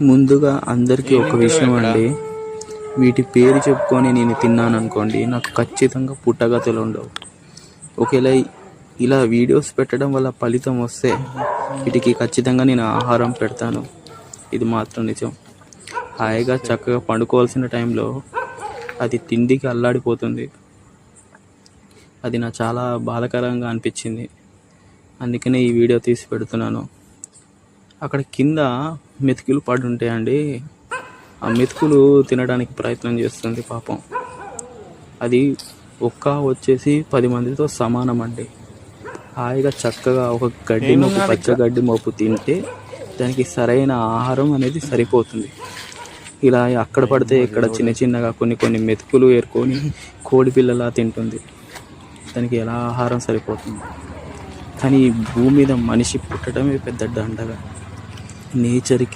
ముందుగా అందరికీ ఒక విషయం అండి, వీటి పేరు చెప్పుకొని నేను తిన్నాను అనుకోండి, నాకు ఖచ్చితంగా పుట్టగతులు ఉండవు. ఒకవేళ ఇలా వీడియోస్ పెట్టడం వల్ల ఫలితం వస్తే వీటికి ఖచ్చితంగా నేను ఆహారం పెడతాను. ఇది మాత్రం నిజం. హాయిగా చక్కగా పండుకోవాల్సిన టైంలో అది తిండికి అల్లాడిపోతుంది. అది నాకు చాలా బాధాకరంగా అనిపించింది. అందుకనే ఈ వీడియో తీసి పెడుతున్నాను. అక్కడ కింద మెతుకులు పడి ఉంటాయండి. ఆ మెతుకులు తినడానికి ప్రయత్నం చేస్తుంది పాపం. అది వచ్చేసి 10 మందితో సమానం అండి. హాయిగా చక్కగా ఒక గడ్డి మోపు, పచ్చ గడ్డి మోపు తింటే దానికి సరైన ఆహారం అనేది సరిపోతుంది. ఇలా అక్కడ పడితే ఇక్కడ చిన్న చిన్నగా కొన్ని మెతుకులు ఏరుకొని కోడి పిల్లలా తింటుంది. దానికి ఎలా ఆహారం సరిపోతుంది? కానీ ఈ భూమి మీద మనిషి పుట్టడమే పెద్ద దండగా. నేచర్కి